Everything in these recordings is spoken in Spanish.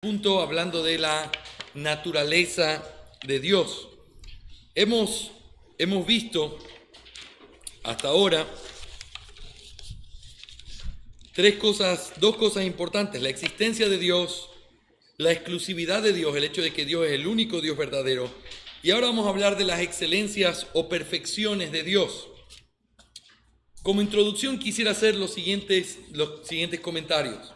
Punto hablando de la naturaleza de Dios. Hemos visto hasta ahora dos cosas importantes: la existencia de Dios, la exclusividad de Dios, el hecho de que Dios es el único Dios verdadero, y ahora vamos a hablar de las excelencias o perfecciones de Dios. Como introducción quisiera hacer los siguientes comentarios.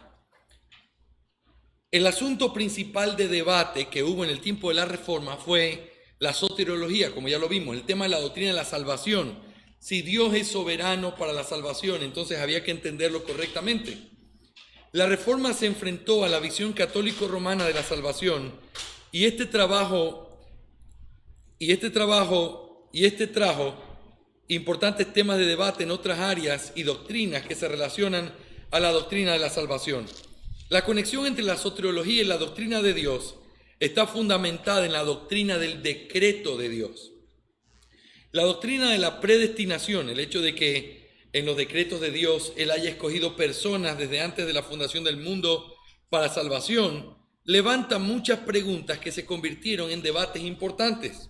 El asunto principal de debate que hubo en el tiempo de la Reforma fue la soteriología, como ya lo vimos, el tema de la doctrina de la salvación. Si Dios es soberano para la salvación, entonces había que entenderlo correctamente. La Reforma se enfrentó a la visión católico-romana de la salvación y este trajo importantes temas de debate en otras áreas y doctrinas que se relacionan a la doctrina de la salvación. La conexión entre la soteriología y la doctrina de Dios está fundamentada en la doctrina del decreto de Dios. La doctrina de la predestinación, el hecho de que en los decretos de Dios Él haya escogido personas desde antes de la fundación del mundo para salvación, levanta muchas preguntas que se convirtieron en debates importantes.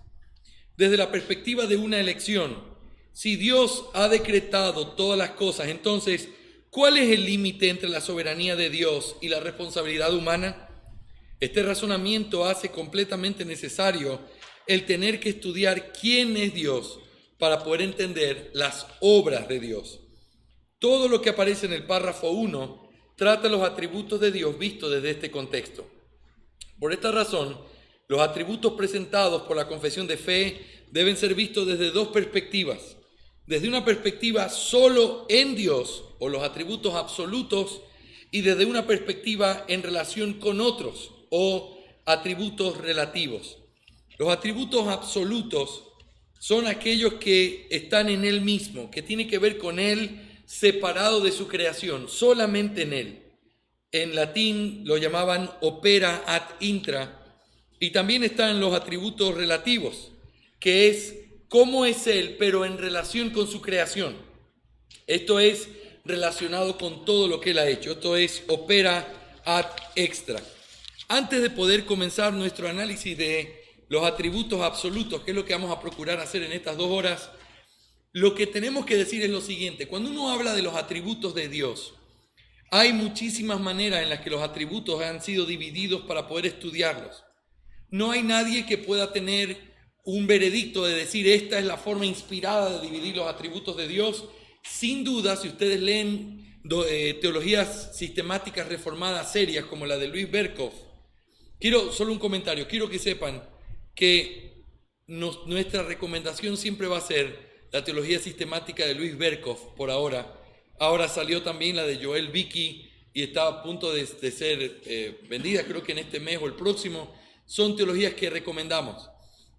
Desde la perspectiva de una elección, si Dios ha decretado todas las cosas, entonces, ¿cuál es el límite entre la soberanía de Dios y la responsabilidad humana? Este razonamiento hace completamente necesario el tener que estudiar quién es Dios para poder entender las obras de Dios. Todo lo que aparece en el párrafo 1 trata los atributos de Dios vistos desde este contexto. Por esta razón, los atributos presentados por la confesión de fe deben ser vistos desde dos perspectivas. Desde una perspectiva solo en Dios, o los atributos absolutos, y desde una perspectiva en relación con otros, o atributos relativos. Los atributos absolutos son aquellos que están en Él mismo, que tienen que ver con Él separado de su creación, solamente en Él. En latín lo llamaban opera ad intra, y también están los atributos relativos, que es cómo es Él, pero en relación con su creación. Esto es relacionado con todo lo que Él ha hecho. Esto es opera ad extra. Antes de poder comenzar nuestro análisis de los atributos absolutos, que es lo que vamos a procurar hacer en estas 2 horas, lo que tenemos que decir es lo siguiente: cuando uno habla de los atributos de Dios, hay muchísimas maneras en las que los atributos han sido divididos para poder estudiarlos. No hay nadie que pueda tener un veredicto de decir esta es la forma inspirada de dividir los atributos de Dios. Sin duda, si ustedes leen teologías sistemáticas reformadas serias como la de Louis Berkhof, solo un comentario, quiero que sepan que nuestra recomendación siempre va a ser la teología sistemática de Louis Berkhof por ahora. Ahora salió también la de Joel Beeke y está a punto de ser vendida, creo que en este mes o el próximo. Son teologías que recomendamos.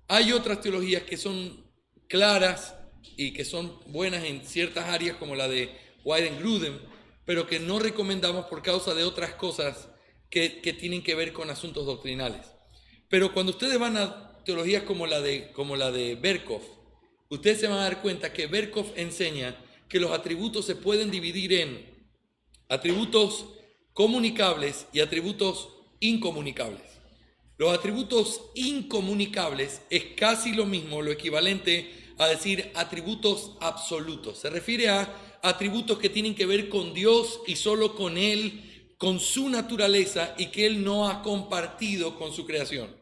Hay otras teologías que son claras y que son buenas en ciertas áreas, como la de Weidengruden, pero que no recomendamos por causa de otras cosas que tienen que ver con asuntos doctrinales. Pero cuando ustedes van a teologías como la de Berkhof, ustedes se van a dar cuenta que Berkhof enseña que los atributos se pueden dividir en atributos comunicables y atributos incomunicables. Los atributos incomunicables es casi lo mismo, lo equivalente a decir atributos absolutos. Se refiere a atributos que tienen que ver con Dios y solo con Él, con su naturaleza, y que Él no ha compartido con su creación.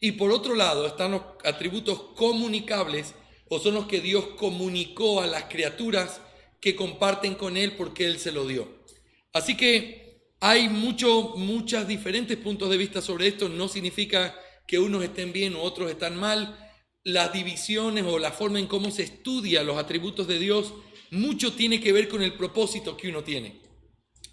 Y por otro lado están los atributos comunicables, o son los que Dios comunicó a las criaturas que comparten con Él porque Él se lo dio. Así que hay muchos diferentes puntos de vista sobre esto. No significa que unos estén bien o otros están mal. Las divisiones o la forma en cómo se estudia los atributos de Dios, mucho tiene que ver con el propósito que uno tiene.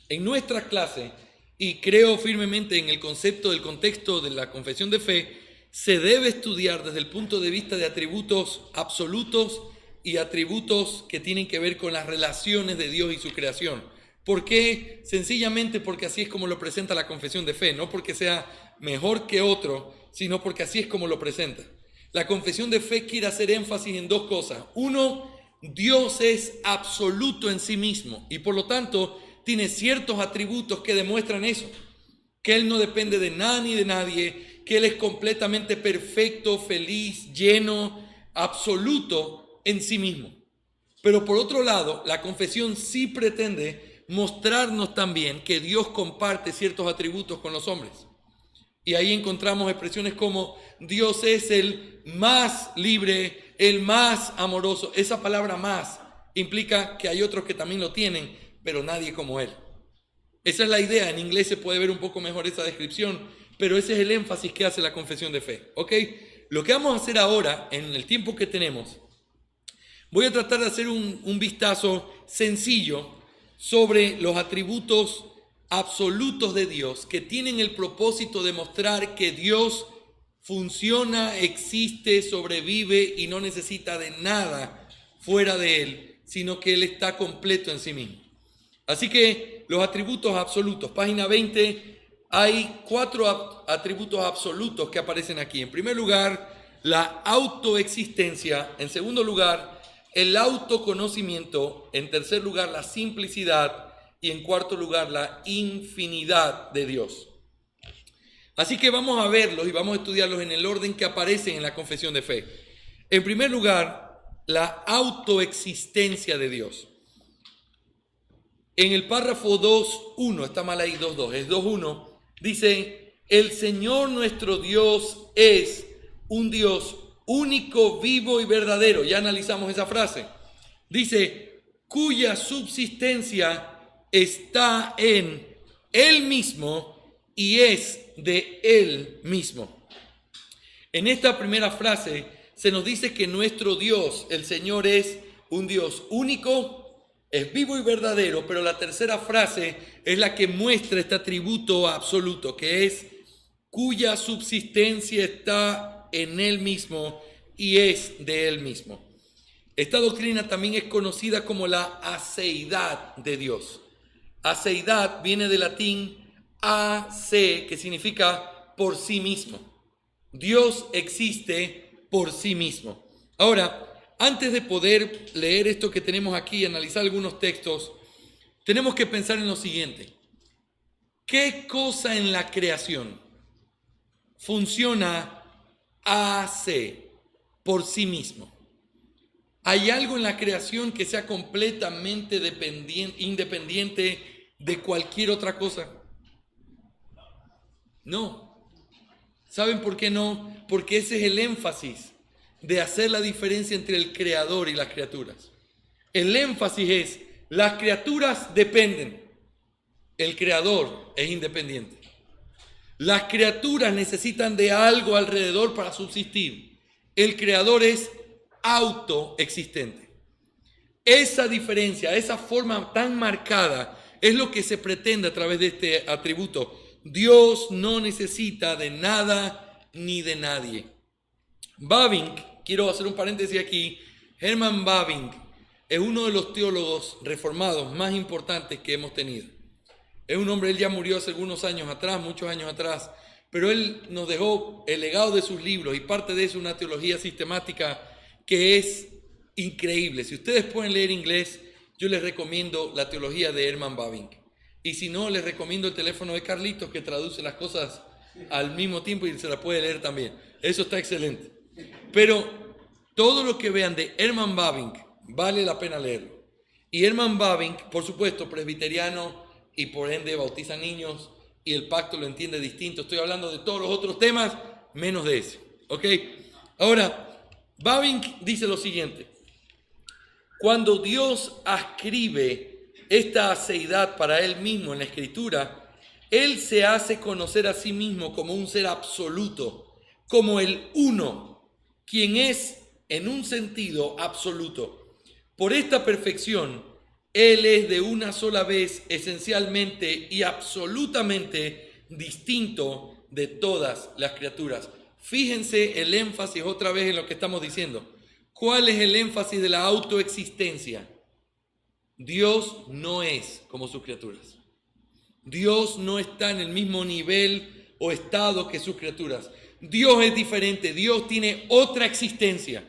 En nuestra clase, y creo firmemente en el concepto del contexto de la confesión de fe, se debe estudiar desde el punto de vista de atributos absolutos y atributos que tienen que ver con las relaciones de Dios y su creación. ¿Por qué? Sencillamente porque así es como lo presenta la confesión de fe, no porque sea mejor que otro, sino porque así es como lo presenta. La confesión de fe quiere hacer énfasis en 2 cosas. Uno, Dios es absoluto en sí mismo y por lo tanto tiene ciertos atributos que demuestran eso. que Él no depende de nada ni de nadie, que Él es completamente perfecto, feliz, lleno, absoluto en sí mismo. Pero por otro lado, la confesión sí pretende mostrarnos también que Dios comparte ciertos atributos con los hombres. Y ahí encontramos expresiones como Dios es el más libre, el más amoroso. Esa palabra más implica que hay otros que también lo tienen, pero nadie como Él. Esa es la idea. En inglés se puede ver un poco mejor esa descripción, pero ese es el énfasis que hace la confesión de fe. ¿Ok? Lo que vamos a hacer ahora, en el tiempo que tenemos, voy a tratar de hacer un vistazo sencillo sobre los atributos absolutos de Dios que tienen el propósito de mostrar que Dios funciona, existe, sobrevive y no necesita de nada fuera de Él, sino que Él está completo en sí mismo. Así que los atributos absolutos, página 20, hay 4 atributos absolutos que aparecen aquí. En primer lugar, la autoexistencia. En segundo lugar, el autoconocimiento. En tercer lugar, la simplicidad. Y en cuarto lugar, la infinidad de Dios. Así que vamos a verlos y vamos a estudiarlos en el orden que aparecen en la confesión de fe. En primer lugar, la autoexistencia de Dios. En el párrafo 2.1, está mal ahí 2.2, es 2.1, dice: el Señor nuestro Dios es un Dios único, vivo y verdadero. Ya analizamos esa frase. Dice, cuya subsistencia está en Él mismo y es de Él mismo. En esta primera frase se nos dice que nuestro Dios, el Señor, es un Dios único, es vivo y verdadero, pero la tercera frase es la que muestra este atributo absoluto, que es cuya subsistencia está en Él mismo y es de Él mismo. Esta doctrina también es conocida como la aceidad de Dios. Aceidad viene del latín AC, que significa por sí mismo. Dios existe por sí mismo. Ahora, antes de poder leer esto que tenemos aquí y analizar algunos textos, tenemos que pensar en lo siguiente. ¿Qué cosa en la creación funciona AC, por sí mismo? ¿Hay algo en la creación que sea completamente independiente de cualquier otra cosa? No. ¿Saben por qué no? Porque ese es el énfasis de hacer la diferencia entre el creador y las criaturas. El énfasis es, las criaturas dependen, el creador es independiente. Las criaturas necesitan de algo alrededor para subsistir. El creador es autoexistente. Esa diferencia, esa forma tan marcada es lo que se pretende a través de este atributo. Dios no necesita de nada ni de nadie. Bavinck, quiero hacer un paréntesis aquí, Herman Bavinck es uno de los teólogos reformados más importantes que hemos tenido. Es un hombre, él ya murió hace algunos años atrás, muchos años atrás, pero él nos dejó el legado de sus libros y parte de eso una teología sistemática que es increíble. Si ustedes pueden leer inglés, yo les recomiendo la teología de Herman Bavinck. Y si no, les recomiendo el teléfono de Carlitos, que traduce las cosas al mismo tiempo y se la puede leer también. Eso está excelente. Pero todo lo que vean de Herman Bavinck vale la pena leerlo. Y Herman Bavinck, por supuesto, presbiteriano y por ende bautiza niños y el pacto lo entiende distinto. Estoy hablando de todos los otros temas, menos de ese. ¿Ok? Ahora, Bavinck dice lo siguiente. Cuando Dios ascribe esta aceidad para Él mismo en la Escritura, Él se hace conocer a sí mismo como un ser absoluto, como el uno, quien es en un sentido absoluto. Por esta perfección, Él es de una sola vez esencialmente y absolutamente distinto de todas las criaturas. Fíjense el énfasis otra vez en lo que estamos diciendo. ¿Cuál es el énfasis de la autoexistencia? Dios no es como sus criaturas. Dios no está en el mismo nivel o estado que sus criaturas. Dios es diferente. Dios tiene otra existencia.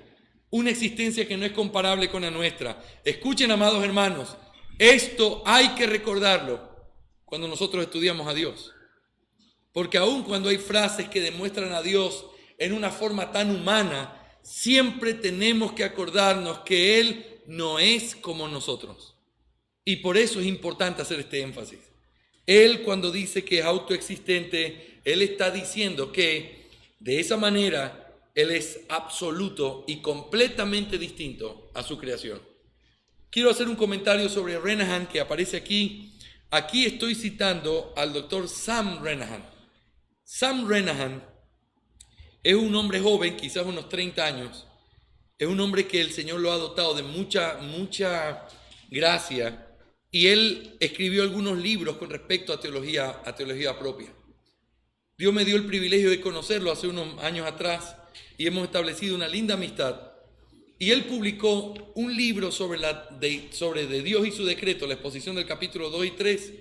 Una existencia que no es comparable con la nuestra. Escuchen, amados hermanos, esto hay que recordarlo cuando nosotros estudiamos a Dios. Porque aun cuando hay frases que demuestran a Dios en una forma tan humana, siempre tenemos que acordarnos que Él no es como nosotros. Y por eso es importante hacer este énfasis. Él, cuando dice que es autoexistente, Él está diciendo que de esa manera Él es absoluto y completamente distinto a su creación. Quiero hacer un comentario sobre Renihan que aparece aquí. Aquí estoy citando al doctor Sam Renihan. Sam Renihan es un hombre joven, quizás unos 30 años. Es un hombre que el Señor lo ha dotado de mucha gracia. Y él escribió algunos libros con respecto a teología propia. Dios me dio el privilegio de conocerlo hace unos años atrás y hemos establecido una linda amistad. Y él publicó un libro sobre de Dios y su decreto, la exposición del capítulo 2 y 3.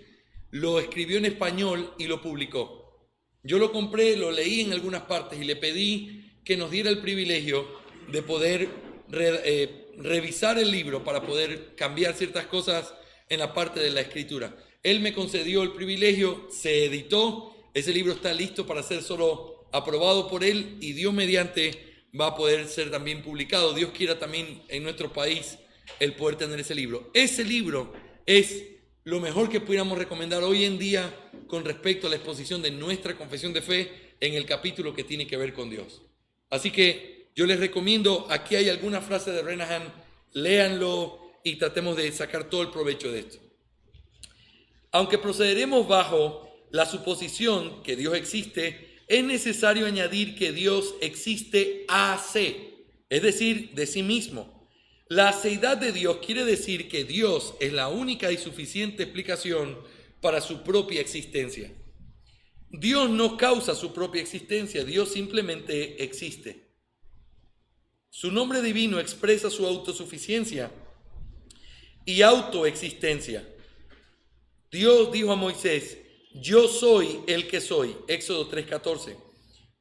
Lo escribió en español y lo publicó. Yo lo compré, lo leí en algunas partes y le pedí que nos diera el privilegio de poder revisar el libro para poder cambiar ciertas cosas en la parte de la escritura. Él me concedió el privilegio, se editó, ese libro está listo para ser solo aprobado por él y Dios mediante va a poder ser también publicado. Dios quiera también en nuestro país el poder tener ese libro. Ese libro es lo mejor que pudiéramos recomendar hoy en día con respecto a la exposición de nuestra confesión de fe en el capítulo que tiene que ver con Dios. Así que yo les recomiendo, aquí hay alguna frase de Renihan, léanlo y tratemos de sacar todo el provecho de esto. Aunque procederemos bajo la suposición que Dios existe, es necesario añadir que Dios existe a se, es decir, de sí mismo. La aceidad de Dios quiere decir que Dios es la única y suficiente explicación para su propia existencia. Dios no causa su propia existencia, Dios simplemente existe. Su nombre divino expresa su autosuficiencia y autoexistencia. Dios dijo a Moisés: yo soy el que soy, Éxodo 3:14.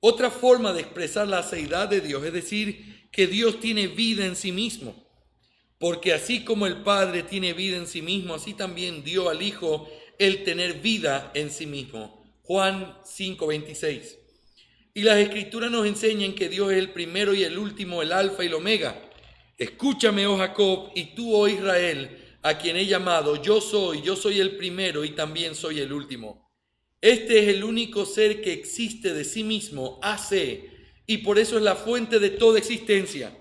Otra forma de expresar la aceidad de Dios es decir que Dios tiene vida en sí mismo, porque así como el Padre tiene vida en sí mismo, así también dio al Hijo el tener vida en sí mismo, Juan 5:26. Y las Escrituras nos enseñan que Dios es el primero y el último, el alfa y el omega. Escúchame, oh Jacob, y tú, oh Israel, a quien he llamado, yo soy el primero y también soy el último. Este es el único ser que existe de sí mismo, hace, y por eso es la fuente de toda existencia.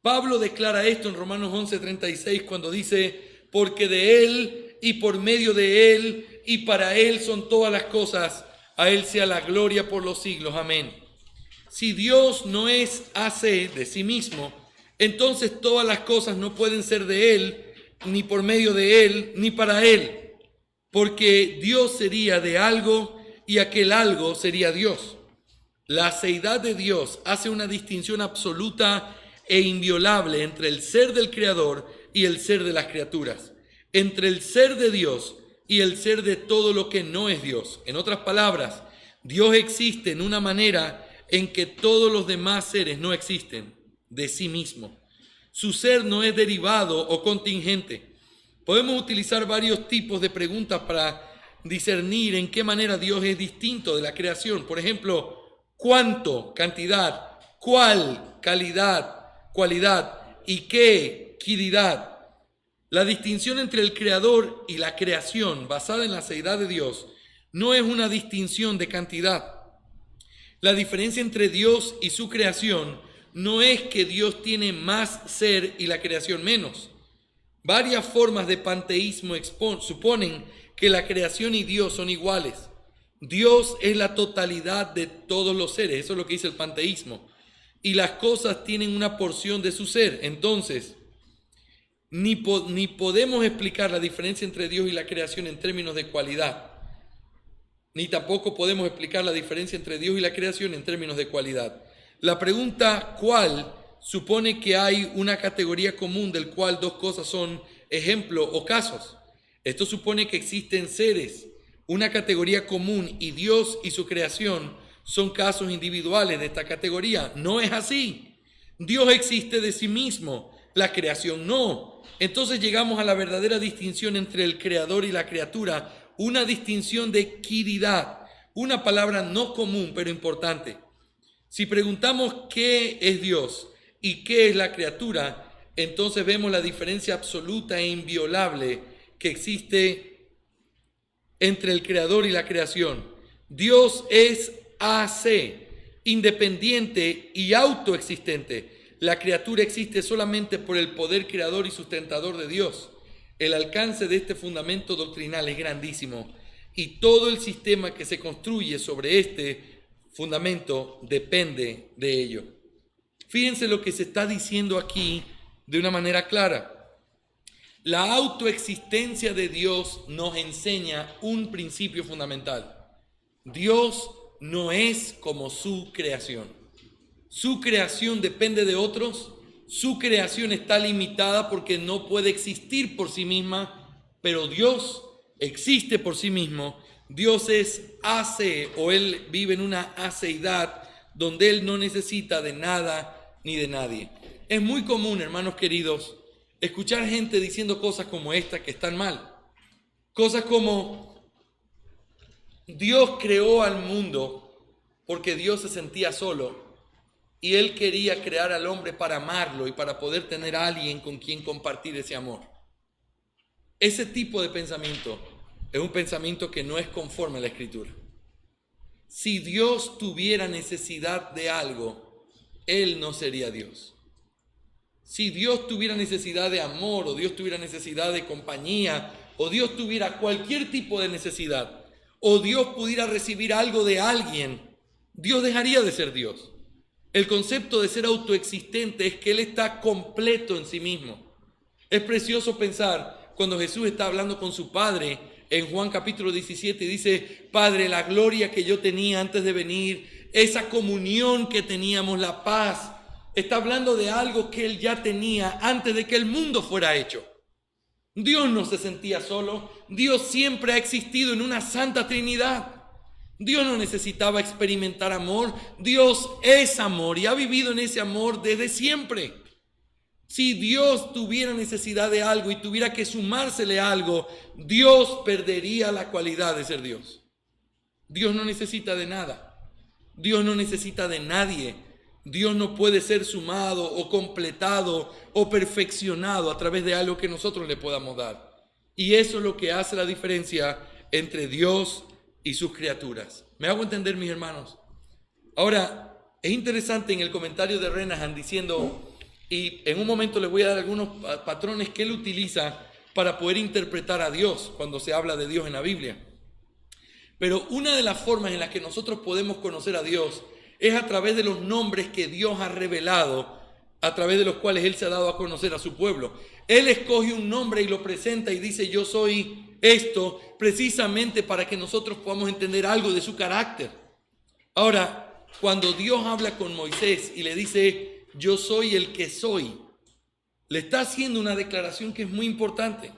Pablo declara esto en Romanos 11:36 cuando dice: porque de Él y por medio de Él y para Él son todas las cosas, a Él sea la gloria por los siglos. Amén. Si Dios no es hace de sí mismo, entonces todas las cosas no pueden ser de Él, ni por medio de Él, ni para Él, porque Dios sería de algo y aquel algo sería Dios. La aceidad de Dios hace una distinción absoluta e inviolable entre el ser del Creador y el ser de las criaturas, entre el ser de Dios y el ser de todo lo que no es Dios. En otras palabras, Dios existe en una manera en que todos los demás seres no existen, de sí mismo. Su ser no es derivado o contingente. Podemos utilizar varios tipos de preguntas para discernir en qué manera Dios es distinto de la creación. Por ejemplo, ¿cuánto? Cantidad. ¿Cuál? Calidad, cualidad. ¿Y qué? Quiridad. La distinción entre el creador y la creación basada en la aceidad de Dios no es una distinción de cantidad. La diferencia entre Dios y su creación no es que Dios tiene más ser y la creación menos. Varias formas de panteísmo suponen que la creación y Dios son iguales. Dios es la totalidad de todos los seres, eso es lo que dice el panteísmo. Y las cosas tienen una porción de su ser. Entonces, ni podemos explicar la diferencia entre Dios y la creación en términos de cualidad, ni tampoco podemos explicar la diferencia entre Dios y la creación en términos de cualidad. La pregunta ¿cuál? Supone que hay una categoría común del cual dos cosas son ejemplo o casos. Esto supone que existen seres, una categoría común, y Dios y su creación son casos individuales de esta categoría. No es así. Dios existe de sí mismo, la creación no. Entonces llegamos a la verdadera distinción entre el creador y la criatura, una distinción de quiridad. Una palabra no común, pero importante. Si preguntamos qué es Dios y qué es la criatura, entonces vemos la diferencia absoluta e inviolable que existe entre el creador y la creación. Dios es AC, independiente y autoexistente. La criatura existe solamente por el poder creador y sustentador de Dios. El alcance de este fundamento doctrinal es grandísimo y todo el sistema que se construye sobre este fundamento depende de ello. Fíjense lo que se está diciendo aquí de una manera clara. La autoexistencia de Dios nos enseña un principio fundamental. Dios no es como su creación. Su creación depende de otros. Su creación está limitada porque no puede existir por sí misma, pero Dios existe por sí mismo. Dios es AC, o Él vive en una aceidad donde Él no necesita de nada ni de nadie. Es muy común, hermanos queridos, escuchar gente diciendo cosas como esta que están mal. Cosas como: Dios creó al mundo porque Dios se sentía solo y Él quería crear al hombre para amarlo y para poder tener a alguien con quien compartir ese amor. Ese tipo de pensamiento es un pensamiento que no es conforme a la Escritura. Si Dios tuviera necesidad de algo, Él no sería Dios. Si Dios tuviera necesidad de amor, o Dios tuviera necesidad de compañía, o Dios tuviera cualquier tipo de necesidad, o Dios pudiera recibir algo de alguien, Dios dejaría de ser Dios. El concepto de ser autoexistente es que Él está completo en sí mismo. Es precioso pensar cuando Jesús está hablando con su Padre en Juan capítulo 17 y dice: Padre, la gloria que yo tenía antes de venir, esa comunión que teníamos, la paz. Está hablando de algo que Él ya tenía antes de que el mundo fuera hecho. Dios no se sentía solo. Dios siempre ha existido en una santa Trinidad. Dios no necesitaba experimentar amor. Dios es amor y ha vivido en ese amor desde siempre. Si Dios tuviera necesidad de algo y tuviera que sumársele algo, Dios perdería la cualidad de ser Dios. Dios no necesita de nada. Dios no necesita de nadie. Dios no puede ser sumado o completado o perfeccionado a través de algo que nosotros le podamos dar. Y eso es lo que hace la diferencia entre Dios y sus criaturas. ¿Me hago entender, mis hermanos? Ahora, es interesante en el comentario de Renahan diciendo, y en un momento les voy a dar algunos patrones que él utiliza para poder interpretar a Dios cuando se habla de Dios en la Biblia. Pero una de las formas en las que nosotros podemos conocer a Dios es a través de los nombres que Dios ha revelado, a través de los cuales Él se ha dado a conocer a su pueblo. Él escoge un nombre y lo presenta y dice: yo soy esto, precisamente para que nosotros podamos entender algo de su carácter. Ahora, cuando Dios habla con Moisés y le dice: yo soy el que soy, le está haciendo una declaración que es muy importante.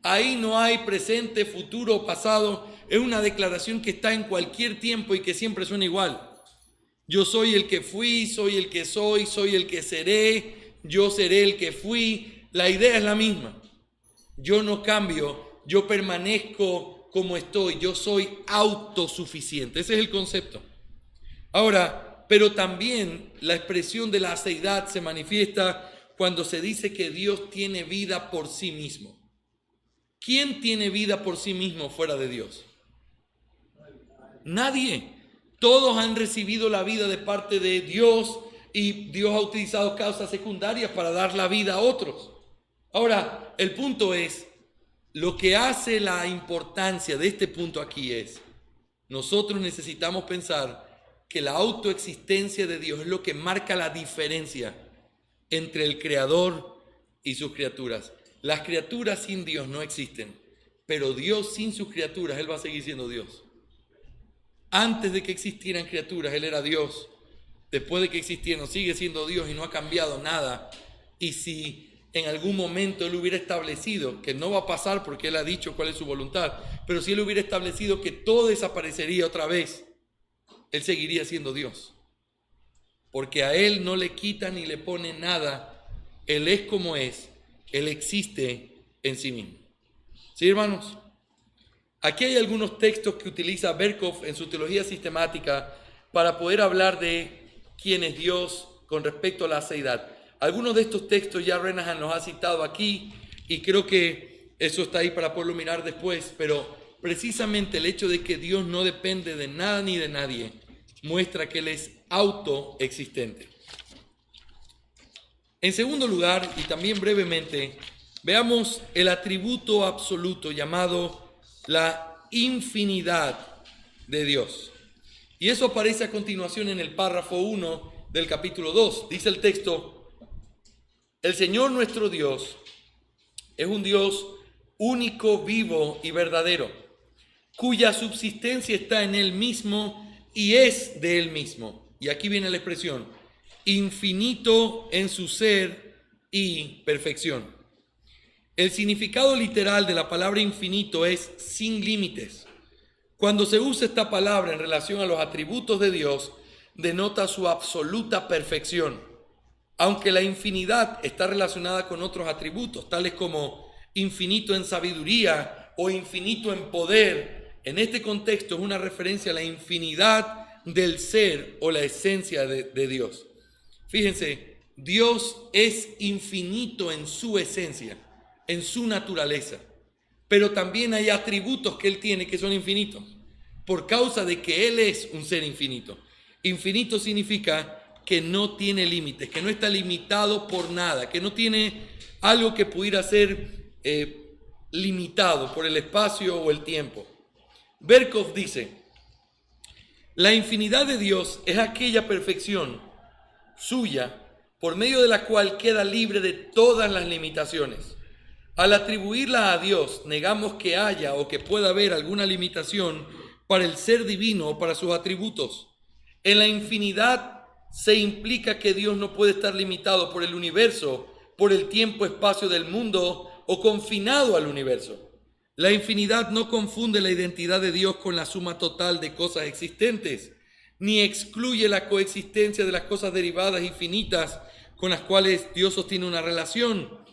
Ahí no hay presente, futuro o pasado. Es una declaración que está en cualquier tiempo y que siempre suena igual. Yo soy el que fui, soy el que soy el que seré, yo seré el que fui. La idea es la misma. Yo no cambio, yo permanezco como estoy, yo soy autosuficiente. Ese es el concepto. Ahora, pero también la expresión de la aceidad se manifiesta cuando se dice que Dios tiene vida por sí mismo. ¿Quién tiene vida por sí mismo fuera de Dios? Nadie. Todos han recibido la vida de parte de Dios y Dios ha utilizado causas secundarias para dar la vida a otros. Ahora, el punto es, lo que hace la importancia de este punto aquí es, nosotros necesitamos pensar que la autoexistencia de Dios es lo que marca la diferencia entre el Creador y sus criaturas. Las criaturas sin Dios no existen, pero Dios sin sus criaturas, Él va a seguir siendo Dios. Antes de que existieran criaturas, Él era Dios. Después de que existieron, sigue siendo Dios y no ha cambiado nada. Y si en algún momento Él hubiera establecido, que no va a pasar porque Él ha dicho cuál es su voluntad, pero si Él hubiera establecido que todo desaparecería otra vez, Él seguiría siendo Dios. Porque a Él no le quita ni le pone nada. Él es como es. Él existe en sí mismo. ¿Sí, hermanos? Aquí hay algunos textos que utiliza Berkov en su teología sistemática para poder hablar de quién es Dios con respecto a la aceidad. Algunos de estos textos ya Renahan los ha citado aquí y creo que eso está ahí para poderlo mirar después, pero precisamente el hecho de que Dios no depende de nada ni de nadie muestra que Él es autoexistente. En segundo lugar, y también brevemente, veamos el atributo absoluto llamado la infinidad de Dios. Y eso aparece a continuación en el párrafo 1 del capítulo 2. Dice el texto: el Señor nuestro Dios es un Dios único, vivo y verdadero, cuya subsistencia está en Él mismo y es de Él mismo. Y aquí viene la expresión: infinito en su ser y perfección. El significado literal de la palabra infinito es sin límites. Cuando se usa esta palabra en relación a los atributos de Dios, denota su absoluta perfección. Aunque la infinidad está relacionada con otros atributos, tales como infinito en sabiduría o infinito en poder, en este contexto es una referencia a la infinidad del ser o la esencia de Dios. Fíjense, Dios es infinito en su esencia, en su naturaleza, pero también hay atributos que Él tiene que son infinitos, por causa de que Él es un ser infinito. Infinito significa que no tiene límites, que no está limitado por nada, que no tiene algo que pudiera ser limitado por el espacio o el tiempo. Berkov dice: la infinidad de Dios es aquella perfección suya por medio de la cual queda libre de todas las limitaciones. Al atribuirla a Dios, negamos que haya o que pueda haber alguna limitación para el ser divino o para sus atributos. En la infinidad se implica que Dios no puede estar limitado por el universo, por el tiempo-espacio del mundo o confinado al universo. La infinidad no confunde la identidad de Dios con la suma total de cosas existentes, ni excluye la coexistencia de las cosas derivadas y finitas con las cuales Dios sostiene una relación.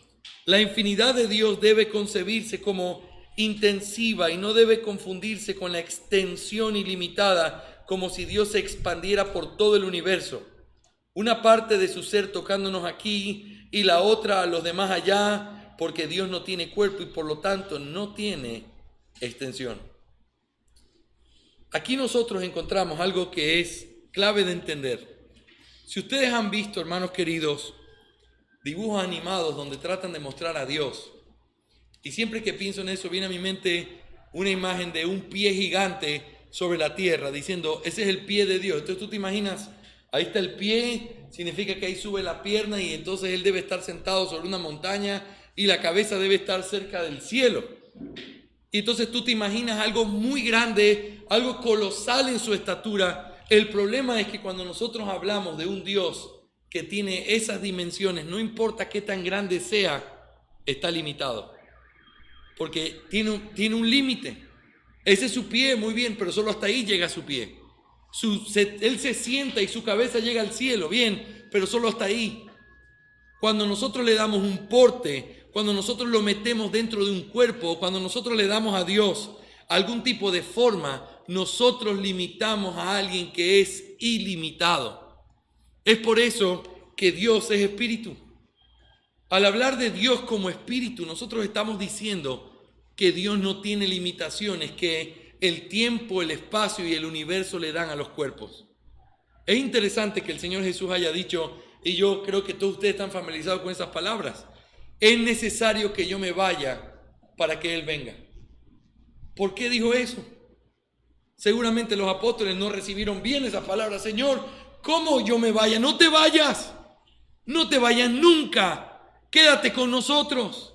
La infinidad de Dios debe concebirse como intensiva y no debe confundirse con la extensión ilimitada, como si Dios se expandiera por todo el universo. Una parte de su ser tocándonos aquí y la otra a los demás allá, porque Dios no tiene cuerpo y por lo tanto no tiene extensión. Aquí nosotros encontramos algo que es clave de entender. Si ustedes han visto, hermanos queridos, dibujos animados donde tratan de mostrar a Dios, y siempre que pienso en eso viene a mi mente una imagen de un pie gigante sobre la tierra, diciendo, ese es el pie de Dios. Entonces tú te imaginas, ahí está el pie, significa que ahí sube la pierna y entonces Él debe estar sentado sobre una montaña y la cabeza debe estar cerca del cielo. Y entonces tú te imaginas algo muy grande, algo colosal en su estatura. El problema es que cuando nosotros hablamos de un Dios que tiene esas dimensiones, no importa qué tan grande sea, está limitado. Porque tiene un límite. Ese es su pie, muy bien, pero solo hasta ahí llega su pie. Él se sienta y su cabeza llega al cielo, bien, pero solo hasta ahí. Cuando nosotros le damos un porte, cuando nosotros lo metemos dentro de un cuerpo, cuando nosotros le damos a Dios algún tipo de forma, nosotros limitamos a alguien que es ilimitado. Es por eso que Dios es espíritu. Al hablar de Dios como espíritu, nosotros estamos diciendo que Dios no tiene limitaciones, que el tiempo, el espacio y el universo le dan a los cuerpos. Es interesante que el Señor Jesús haya dicho, y yo creo que todos ustedes están familiarizados con esas palabras, es necesario que yo me vaya para que Él venga. ¿Por qué dijo eso? Seguramente los apóstoles no recibieron bien esa palabra. Señor, ¿cómo yo me vaya? No te vayas, no te vayas nunca, quédate con nosotros.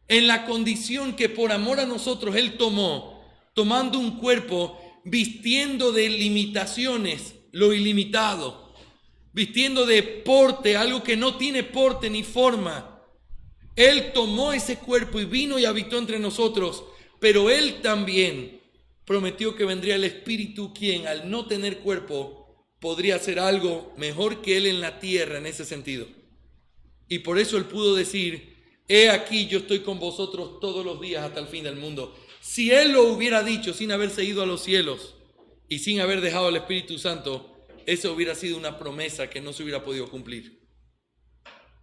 En la condición que por amor a nosotros Él tomó, tomando un cuerpo, vistiendo de limitaciones lo ilimitado, vistiendo de porte, algo que no tiene porte ni forma. Él tomó ese cuerpo y vino y habitó entre nosotros, pero Él también prometió que vendría el Espíritu, quien al no tener cuerpo podría hacer algo mejor que Él en la tierra en ese sentido. Y por eso Él pudo decir, he aquí yo estoy con vosotros todos los días hasta el fin del mundo. Si Él lo hubiera dicho sin haberse ido a los cielos y sin haber dejado al Espíritu Santo, eso hubiera sido una promesa que no se hubiera podido cumplir.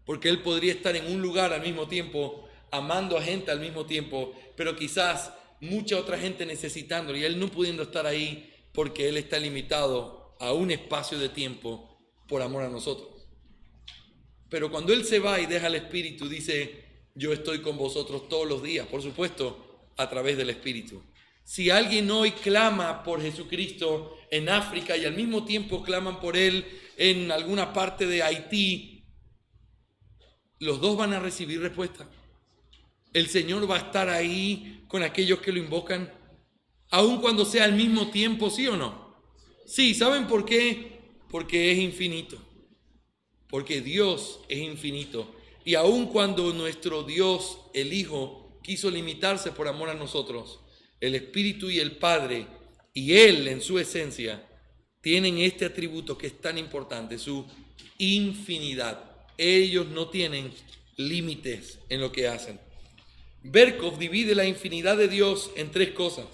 Porque Él podría estar en un lugar al mismo tiempo, amando a gente al mismo tiempo, pero quizás mucha otra gente necesitándolo y Él no pudiendo estar ahí porque Él está limitado a un espacio de tiempo por amor a nosotros. Pero cuando Él se va y deja al Espíritu, dice, yo estoy con vosotros todos los días, por supuesto, a través del Espíritu. Si alguien hoy clama por Jesucristo en África y al mismo tiempo claman por Él en alguna parte de Haití, los dos van a recibir respuesta. El Señor va a estar ahí con aquellos que lo invocan, aun cuando sea al mismo tiempo, ¿sí o no? Sí, ¿saben por qué? Porque es infinito. Porque Dios es infinito. Y aun cuando nuestro Dios, el Hijo, quiso limitarse por amor a nosotros, el Espíritu y el Padre, y Él en su esencia, tienen este atributo que es tan importante, su infinidad. Ellos no tienen límites en lo que hacen. Berkov divide la infinidad de Dios en tres cosas: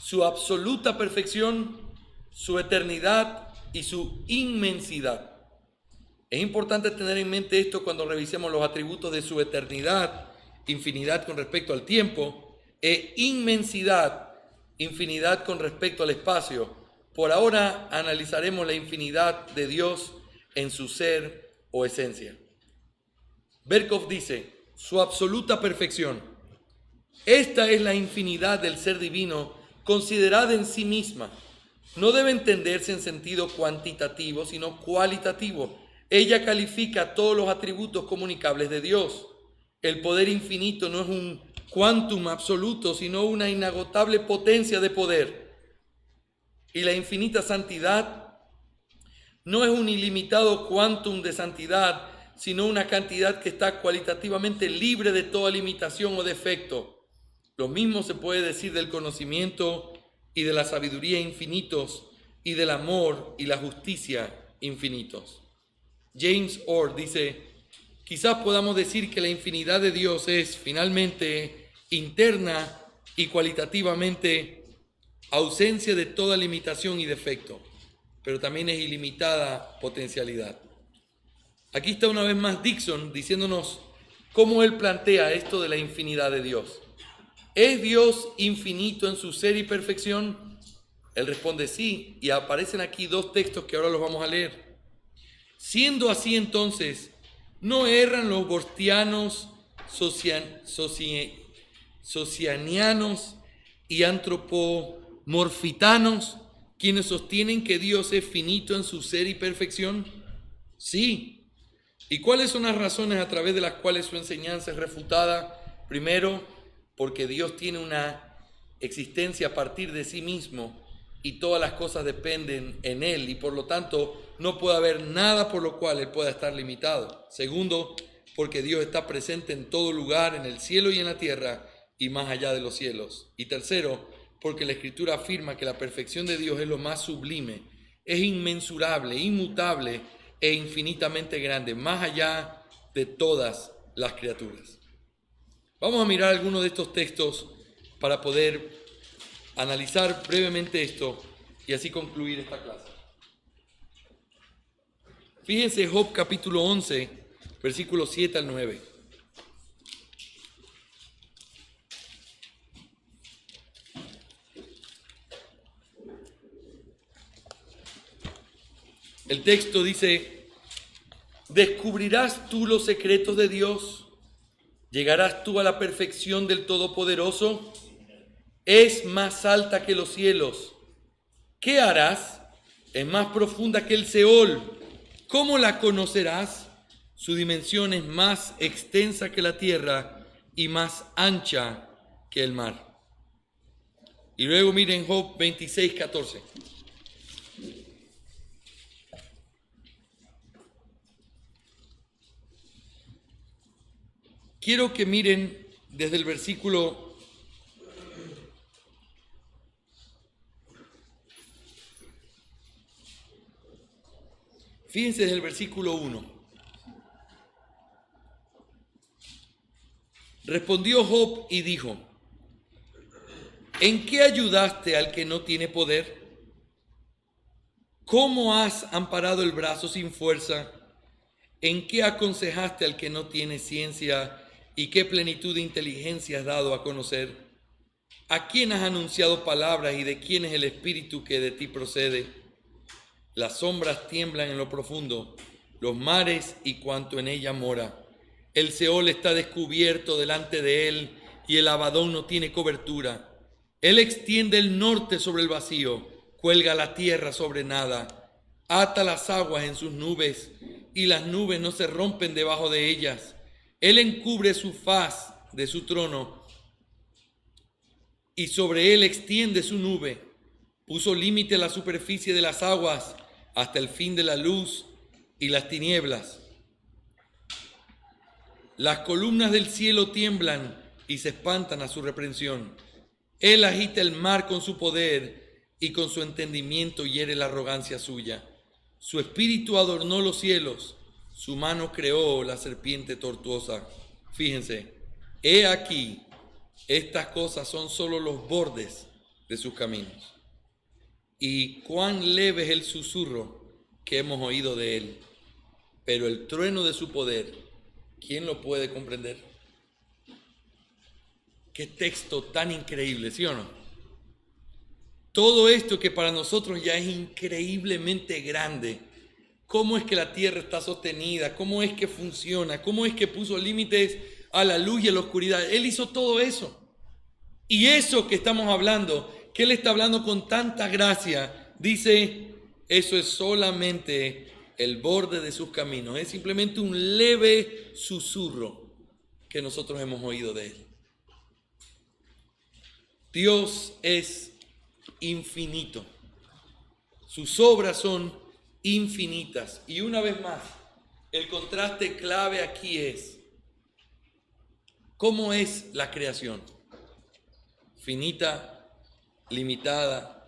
su absoluta perfección, su eternidad y su inmensidad. Es importante tener en mente esto cuando revisemos los atributos de su eternidad, infinidad con respecto al tiempo, e inmensidad, infinidad con respecto al espacio. Por ahora analizaremos la infinidad de Dios en su ser o esencia. Berkov dice, su absoluta perfección. Esta es la infinidad del ser divino considerada en sí misma. No debe entenderse en sentido cuantitativo, sino cualitativo. Ella califica todos los atributos comunicables de Dios. El poder infinito no es un quantum absoluto, sino una inagotable potencia de poder. Y la infinita santidad no es un ilimitado quantum de santidad, sino una cantidad que está cualitativamente libre de toda limitación o defecto. Lo mismo se puede decir del conocimiento y de la sabiduría infinitos, y del amor y la justicia infinitos. James Orr dice, quizás podamos decir que la infinidad de Dios es finalmente interna y cualitativamente ausencia de toda limitación y defecto, pero también es ilimitada potencialidad. Aquí está una vez más Dixon diciéndonos cómo él plantea esto de la infinidad de Dios. ¿Es Dios infinito en su ser y perfección? Él responde sí, y aparecen aquí dos textos que ahora los vamos a leer. Siendo así entonces, ¿no erran los bortianos, socianianos y antropomorfitanos quienes sostienen que Dios es finito en su ser y perfección? Sí. ¿Y cuáles son las razones a través de las cuales su enseñanza es refutada? Primero, porque Dios tiene una existencia a partir de sí mismo y todas las cosas dependen en Él y por lo tanto no puede haber nada por lo cual Él pueda estar limitado. Segundo, porque Dios está presente en todo lugar, en el cielo y en la tierra y más allá de los cielos. Y tercero, porque la Escritura afirma que la perfección de Dios es lo más sublime, es inmensurable, inmutable e infinitamente grande, más allá de todas las criaturas. Vamos a mirar algunos de estos textos para poder analizar brevemente esto y así concluir esta clase. Fíjense Job capítulo 11, versículos 7 al 9. El texto dice, ¿descubrirás tú los secretos de Dios? ¿Llegarás tú a la perfección del Todopoderoso? Es más alta que los cielos. ¿Qué harás? Es más profunda que el Seol. ¿Cómo la conocerás? Su dimensión es más extensa que la tierra y más ancha que el mar. Y luego miren Job 26, 14. Quiero que miren desde el versículo 1. Respondió Job y dijo, ¿En qué ayudaste al que no tiene poder? ¿Cómo has amparado el brazo sin fuerza? ¿En qué aconsejaste al que no tiene ciencia? ¿Y qué plenitud de inteligencia has dado a conocer? ¿A quién has anunciado palabras y de quién es el espíritu que de ti procede? Las sombras tiemblan en lo profundo, los mares y cuanto en ella mora. El Seol está descubierto delante de él y el Abadón no tiene cobertura. Él extiende el norte sobre el vacío, cuelga la tierra sobre nada, ata las aguas en sus nubes y las nubes no se rompen debajo de ellas. Él encubre su faz de su trono y sobre él extiende su nube. Puso límite a la superficie de las aguas hasta el fin de la luz y las tinieblas. Las columnas del cielo tiemblan y se espantan a su reprensión. Él agita el mar con su poder y con su entendimiento hiere la arrogancia suya. Su espíritu adornó los cielos, su mano creó la serpiente tortuosa. Fíjense, he aquí, estas cosas son solo los bordes de sus caminos. Y cuán leve es el susurro que hemos oído de él. Pero el trueno de su poder, ¿quién lo puede comprender? Qué texto tan increíble, ¿sí o no? Todo esto que para nosotros ya es increíblemente grande. ¿Cómo es que la tierra está sostenida? ¿Cómo es que funciona? ¿Cómo es que puso límites a la luz y a la oscuridad? Él hizo todo eso. Y eso que estamos hablando, que Él está hablando con tanta gracia, dice, eso es solamente el borde de sus caminos. Es simplemente un leve susurro que nosotros hemos oído de Él. Dios es infinito. Sus obras son infinitas. Y una vez más, el contraste clave aquí es, ¿cómo es la creación? Finita, limitada,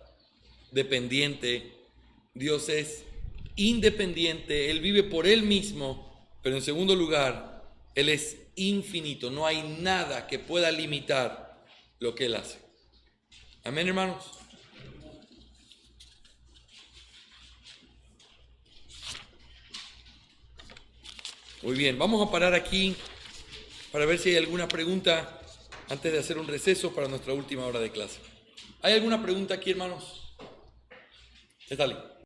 dependiente. Dios es independiente, Él vive por Él mismo, pero en segundo lugar, Él es infinito. No hay nada que pueda limitar lo que Él hace. Amén, hermanos. Muy bien, vamos a parar aquí para ver si hay alguna pregunta antes de hacer un receso para nuestra última hora de clase. ¿Hay alguna pregunta aquí, hermanos? Dale.